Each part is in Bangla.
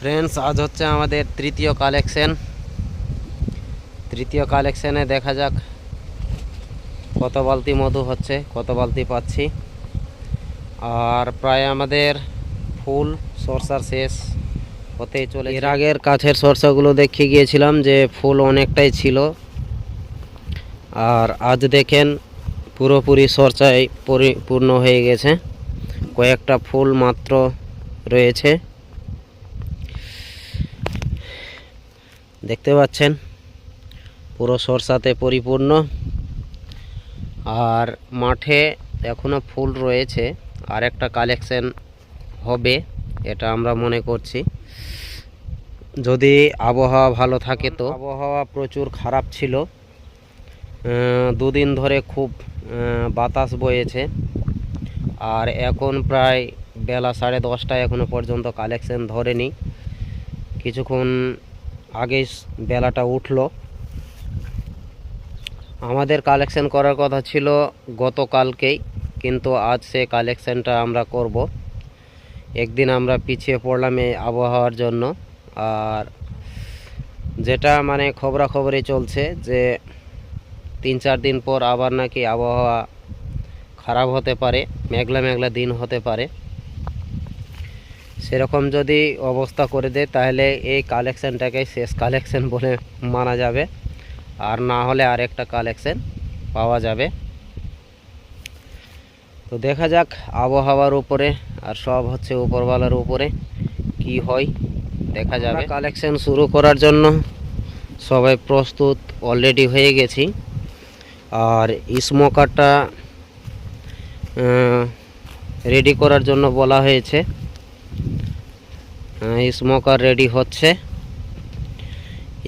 फ्रेंड्स आज হচ্ছে আমাদের তৃতীয় কালেকশনে দেখা যাক কত বালতি মধু হচ্ছে, কত বালতি পাচ্ছি। আর প্রায় আমাদের ফুল সরষার শেষ হতেই চলে। এর আগের কাছের সরষাগুলো দেখে গিয়েছিলাম যে ফুল অনেকটাই ছিল, আর আজ দেখেন পুরোপুরি সরষায় পরিপূর্ণ হয়ে গেছে, কয়েকটা ফুল মাত্র রয়েছে। দেখতে পাচ্ছেন পুরো সরষাতে পরিপূর্ণ। আর মাঠে এখনো ফুল রয়েছে, আর একটা কালেকশন হবে এটা আমরা মনে করছি, যদি আবহাওয়া ভালো থাকে। তো আবহাওয়া প্রচুর খারাপ ছিল, দুদিন ধরে খুব বাতাস বয়েছে। আর এখন প্রায় বেলা 10:30, এখনো পর্যন্ত কালেকশন ধরেনি। কিছুক্ষণ আগেই বেলাটা উঠলো। আমাদের কালেকশন করার কথা ছিল গতকালকেই, কিন্তু আজ সে কালেকশনটা আমরা করব। একদিন আমরা পিছিয়ে পড়লাম এই আবহাওয়ার জন্য। আর যেটা মানে খবরাখবরই চলছে যে 3-4 দিন পর আবার নাকি আবহাওয়া খারাপ হতে পারে, মেঘলা মেঘলা দিন হতে পারে। সেরকম যদি অবস্থা করে দেয় তাহলে এই কালেকশনটাকে শেষ কালেকশন বলে মানা যাবে, আর না হলে আরেকটা কালেকশন পাওয়া যাবে। তো দেখা যাক আবহাওয়ার উপরে, আর সব হচ্ছে উপরওয়ালার উপরে কি হয় দেখা যাবে। কালেকশন শুরু করার জন্য সবাই প্রস্তুত অলরেডি হয়ে গেছি। আর স্মোকারটা রেডি করার জন্য বলা হয়েছে। স্মোকার রেডি হচ্ছে,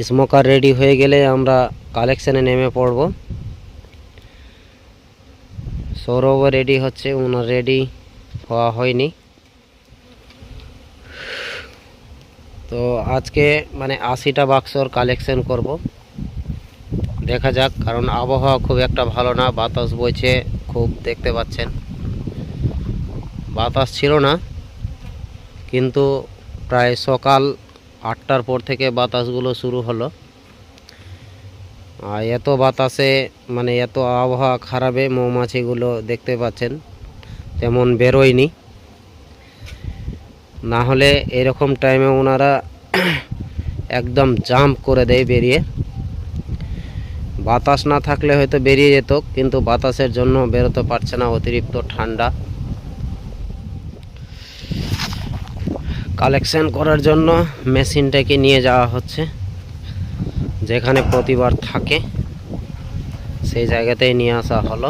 স্মোকার রেডি হয়ে গেলে আমরা কালেকশনে নেমে পড়ব। সৌরভ রেডি হচ্ছে, ওনার রেডি হওয়া হয়নি। তো আজকে মানে 80টা বাক্সর কালেকশন করব, দেখা যাক। কারণ আবহাওয়া খুব একটা ভালো না, বাতাস বইছে খুব, দেখতে পাচ্ছেন। বাতাস ছিল না, কিন্তু প্রায় সকাল 8টার পর থেকে বাতাসগুলো শুরু হলো। আর এত বাতাসে মানে এত আবহাওয়া খারাপে মৌমাছিগুলো দেখতে পাচ্ছেন তেমন বেরোয়নি। না হলে এরকম টাইমে ওনারা একদম জাম্প করে দেয় বেরিয়ে। বাতাস না থাকলে হয়তো বেরিয়ে যেত, কিন্তু বাতাসের জন্য বেরোতে পারছে না, অতিরিক্ত ঠান্ডা। কালেকশন করার জন্য মেশিনটাকে নিয়ে যাওয়া হচ্ছে, যেখানে প্রতিবার থাকে সেই জায়গাতেই নিয়ে আসা হলো।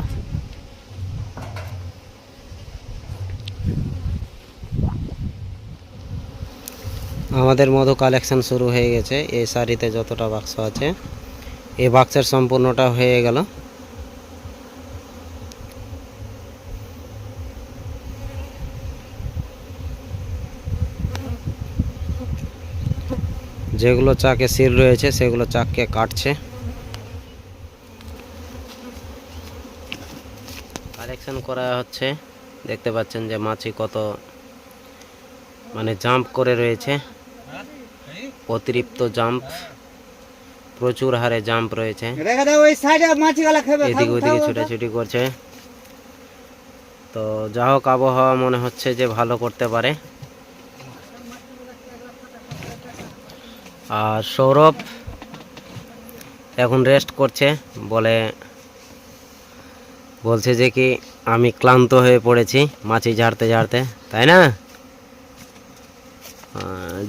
আমাদের মধু কালেকশন শুরু হয়ে গেছে। এই সারিতে যতটা বাক্স আছে, এই বাক্সের সম্পূর্ণটা হয়ে গেল। যেগুলো চাকে সিল রয়েছে সেগুলো চাককে কাটছে। কালেকশন করা হচ্ছে, দেখতে পাচ্ছেন যে মাছি কত মানে জাম্প করে রয়েছে, অতিরিক্ত জাম্প, প্রচুর হারে জাম্প রয়েছে, এদিকে ওদিকে ছুটাছুটি করছে। তো যা হোক, আবহাওয়া মনে হচ্ছে যে ভালো করতে পারে। আর সৌরভ এখন রেস্ট করছে, বলছে যে কি আমি ক্লান্ত হয়ে পড়েছি মাছি ঝাড়তে ঝাড়তে, তাই না?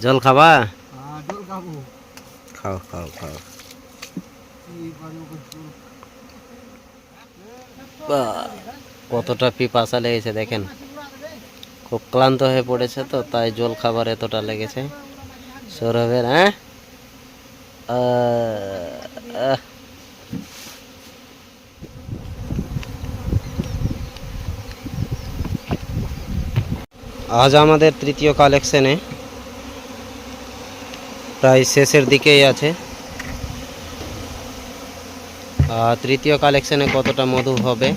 জল খাবা? খাও খাও খাও। কতটা পিপাসা লেগেছে দেখেন, খুব ক্লান্ত হয়ে পড়েছে, তো তাই জল খাবার এতটা লেগেছে সৌরভের। হ্যাঁ, আজ আমাদের তৃতীয় কালেকশনে প্রায় শেষের দিকেই আছে। তৃতীয় কালেকশনে কতটা মধু হবে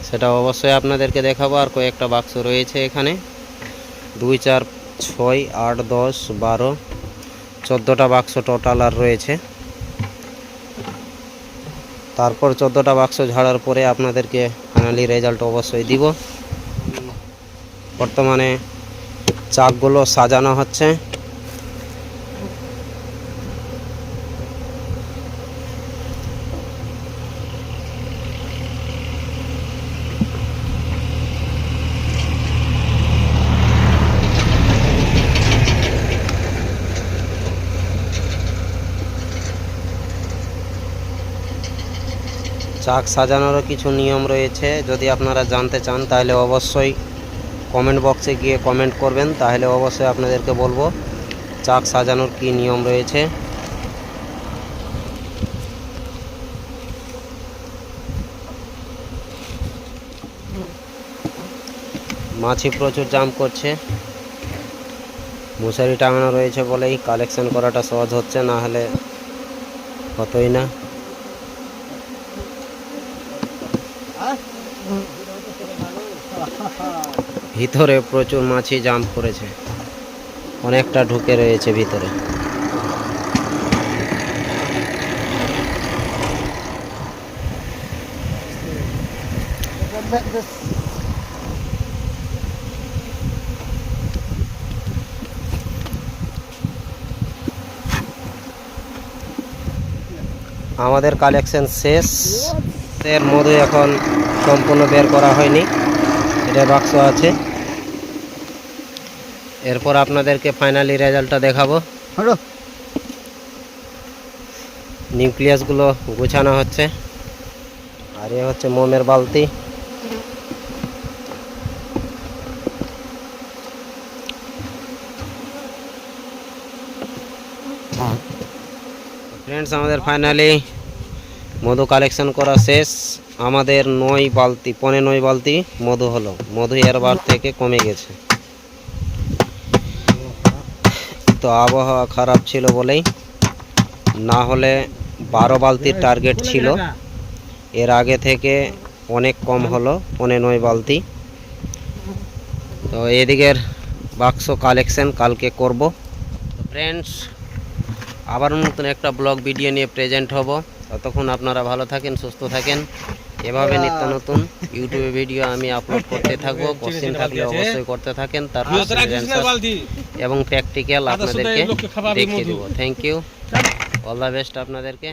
সেটা অবশ্যই আপনাদেরকে দেখাবো। আর কয়েকটা বাক্স রয়েছে এখানে, 2, 4, 6, 8, 10, 12, 14টা বাক্স টোটাল আর রয়েছে। তারপর 14টা বাক্স ঝাড়ার পরে আপনাদেরকে ফাইনালি রেজাল্ট অবশ্যই দিব। বর্তমানে চাকগুলো সাজানো হচ্ছে। চাক সাজানোরও কিছু নিয়ম রয়েছে, যদি আপনারা জানতে চান তাহলে অবশ্যই কমেন্ট বক্সে গিয়ে কমেন্ট করবেন, তাহলে অবশ্যই আপনাদেরকে বলবো চাক সাজানোর কি নিয়ম রয়েছে। মাছি প্রচুর জাম করছে, মশারি টাঙানো রয়েছে বলেই কালেকশন করাটা সহজ হচ্ছে, না হলে হতোই না। ভিতরে প্রচুর মাছি জাম করেছে, অনেকটা ঢুকে রয়েছে ভিতরে। আমাদের কালেকশন শেষ, এর মধু এখন সম্পূর্ণ বের করা হয়নি, এটা বাক্স আছে। এরপর আপনাদেরকে ফাইনালি রেজাল্টটা দেখাবো। নিউক্লিয়াসগুলো গোছানো হচ্ছে, আর এ হচ্ছে মোমের বালতি। ফ্রেন্ডস, আমাদের ফাইনালি মধু কালেকশন করা শেষ। আমাদের 9 বালতি, 9 বালতি মধু হলো। মধু এরবার থেকে কমে গেছে, তো আবহাওয়া খারাপ ছিল বলেই, না হলে 12 বালতির টার্গেট ছিল, এর আগে থেকে অনেক কম হলো, 9 বালতি। তো এদিকের বাক্স কালেকশন কালকে করব। তো ফ্রেন্ডস, আবার নতুন একটা ব্লগ ভিডিও নিয়ে প্রেজেন্ট হব। ততক্ষণ আপনারা ভালো থাকেন, সুস্থ থাকেন। এভাবে নিত্য নতুন ইউটিউবে ভিডিও আমি আপলোড করতে থাকবো। কোশ্চেন থাকলে অবশ্যই করতে থাকেন, তারপর এবং প্র্যাকটিক্যাল আপনাদেরকে দেখিয়ে দেবো। Thank you, all the best আপনাদেরকে।